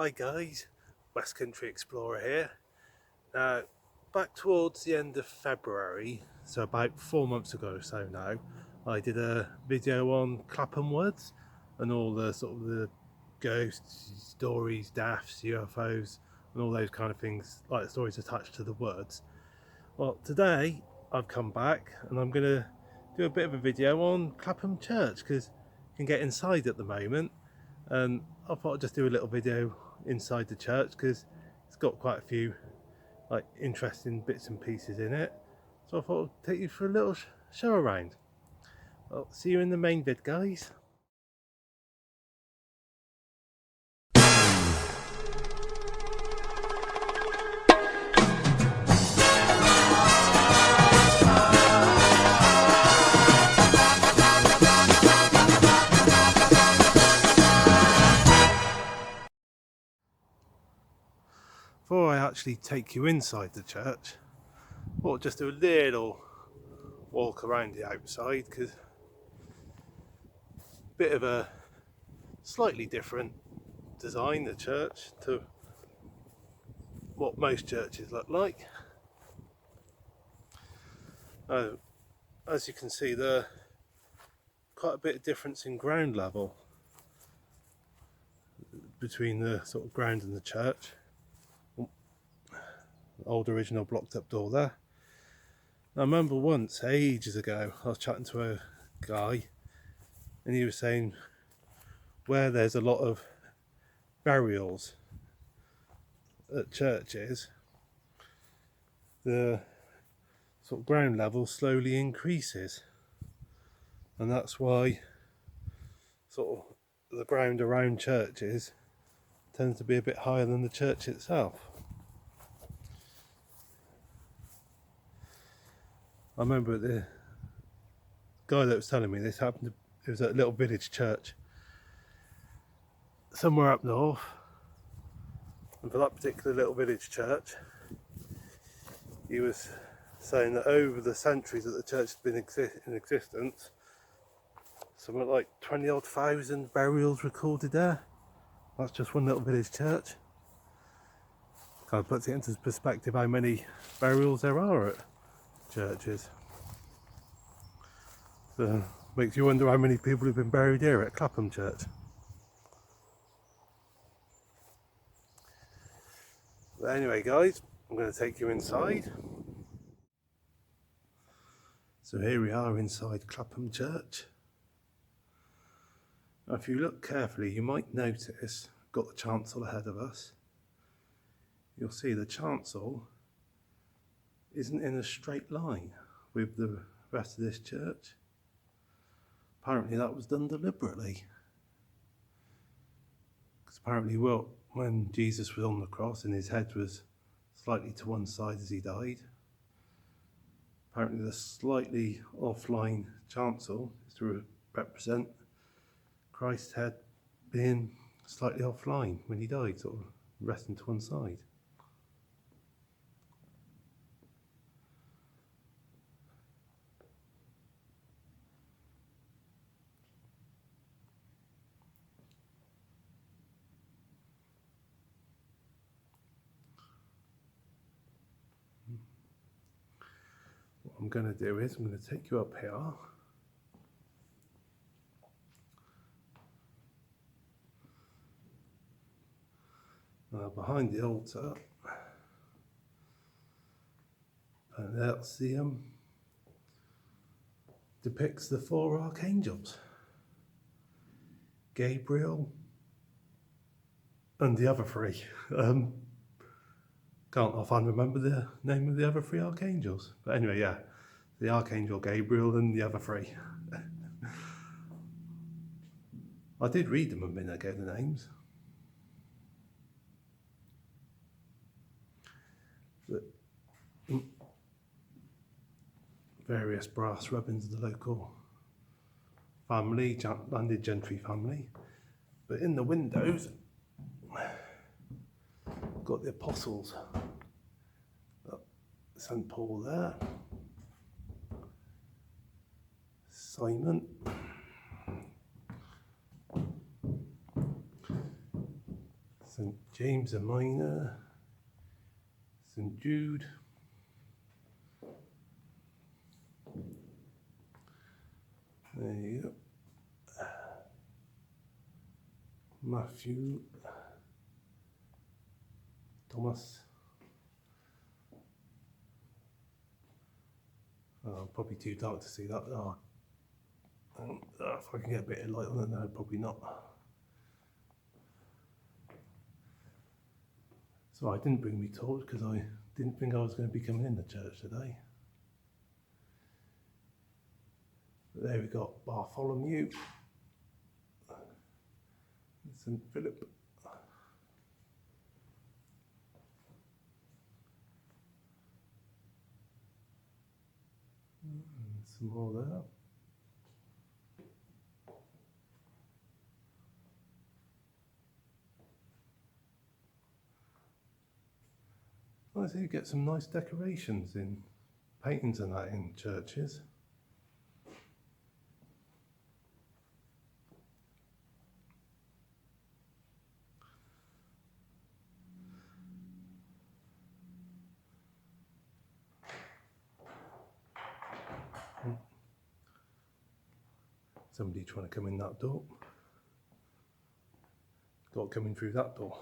Hi guys, West Country Explorer here. Now, back towards the end of February, so about 4 months ago or so now, I did a video on Clapham Woods and all the sort of the ghosts, stories, daffs, UFOs and all those kind of things, like the stories attached to the woods. Well, today I've come back and I'm going to do a bit of a video on Clapham Church because you can get inside at the moment, and I thought I'd just do a little video inside the church because it's got quite a few like interesting bits and pieces in it, so I thought I'd take you for a little show around. Well, see you in the main vid, guys. Before I actually take you inside the church, I thought I'd just do a little walk around the outside because a bit of a slightly different design, the church, to what most churches look like. As you can see, there's quite a bit of difference in ground level between the sort of ground and the church. Old original blocked up door there. I remember once, ages ago, I was chatting to a guy and he was saying where there's a lot of burials at churches, the sort of ground level slowly increases, and that's why sort of the ground around churches tends to be a bit higher than the church itself. I remember the guy that was telling me this happened, it was at a little village church somewhere up north, and for that particular little village church, he was saying that over the centuries that the church has been in existence, something like 20 odd thousand burials recorded there. That's just one little village church. Kind of puts it into perspective how many burials there are at churches. So makes you wonder how many people have been buried here at Clapham Church. But anyway guys, I'm going to take you inside. So here we are inside Clapham Church. Now if you look carefully, you might notice, got the chancel ahead of us. You'll see the chancel isn't in a straight line with the rest of this church. Apparently that was done deliberately. Because apparently, well, when Jesus was on the cross and his head was slightly to one side as he died, apparently the slightly offline chancel is to represent Christ's head being slightly offline when he died, sort of resting to one side. What I'm going to do is I'm going to take you up here. Behind the altar, and that's the depicts the four archangels, Gabriel and the other three. Can't offhand remember the name of the other three archangels, but anyway, yeah, the Archangel Gabriel and the other three. I did read them a minute ago, the names. But various brass rubbings of the local family, landed gentry family. But in the windows, got the apostles. St. Paul there. Simon. St James the Minor, St Jude, there you go, Matthew, Thomas, probably too dark to see that. If I can get a bit of light on it now, probably not. So I didn't bring my torch because I didn't think I was going to be coming in the church today. But there we got Bartholomew, St Philip, and some more there. I see you get some nice decorations in paintings and that in churches. Somebody trying to come in that door. Got coming through that door.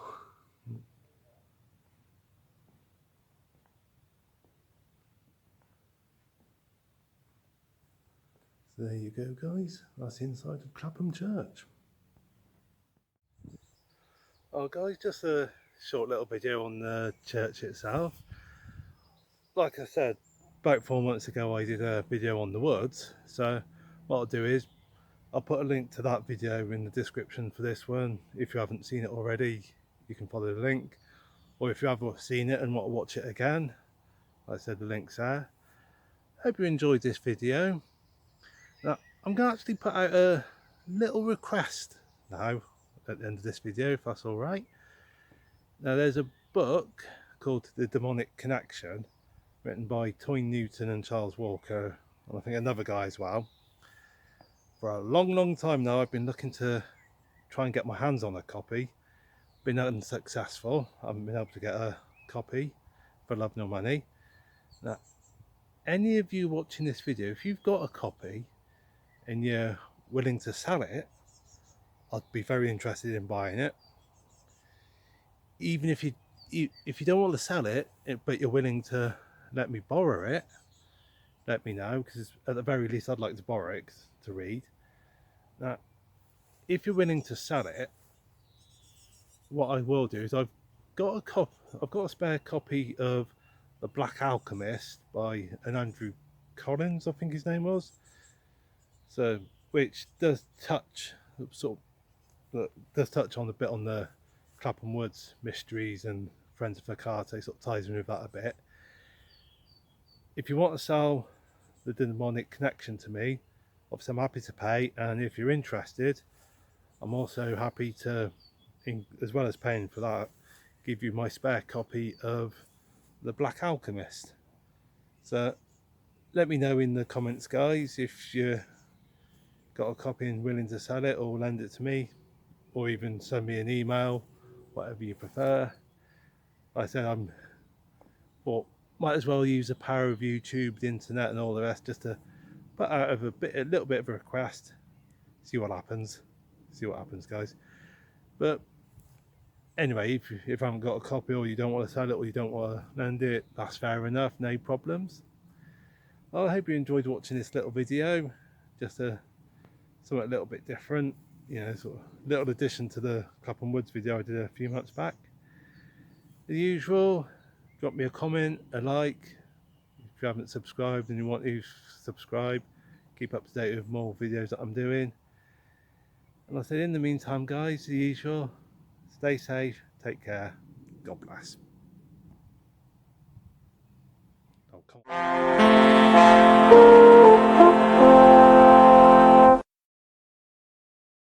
So there you go, guys. That's inside of Clapham Church. Oh guys, just a short little video on the church itself. Like I said, about 4 months ago I did a video on the woods. So what I'll do is I'll put a link to that video in the description for this one. If you haven't seen it already, you can follow the link. Or if you have seen it and want to watch it again, like I said, the link's there. Hope you enjoyed this video. Now, I'm going to actually put out a little request now at the end of this video, if that's all right. Now, there's a book called The Demonic Connection, written by Toyne Newton and Charles Walker, and I think another guy as well. For a long time now, I've been looking to try and get my hands on a copy. Been unsuccessful. I haven't been able to get a copy for love nor money. Now, any of you watching this video, if you've got a copy and you're willing to sell it, I'd be very interested in buying it. Even if you don't want to sell it, but you're willing to let me borrow it, let me know, because at the very least I'd like to borrow it to read. Now, if you're willing to sell it, what I will do is I've got a spare copy of The Black Alchemist by an Andrew Collins, I think his name was. So, which does touch on a bit on the Clapham Woods mysteries and Friends of Facate, sort of ties in with that a bit. If you want to sell The Demonic Connection to me, obviously I'm happy to pay, and if you're interested, I'm also happy to, as well as paying for that, give you my spare copy of The Black Alchemist. So let me know in the comments, guys, if you got a copy and willing to sell it, or lend it to me, or even send me an email, whatever you prefer. Like I said, might as well use the power of YouTube, the internet and all the rest, just to put out a little bit of a request, see what happens, guys. But anyway, if I haven't got a copy, or you don't want to sell it, or you don't want to lend it, that's fair enough, no problems. Well, I hope you enjoyed watching this little video, just something a little bit different, you know, sort of little addition to the Clapham Woods video I did a few months back. The usual, drop me a comment, a like. If you haven't subscribed and you want to subscribe, keep up to date with more videos that I'm doing. And like I said, in the meantime, guys, the usual, stay safe, take care, God bless. Oh, come on.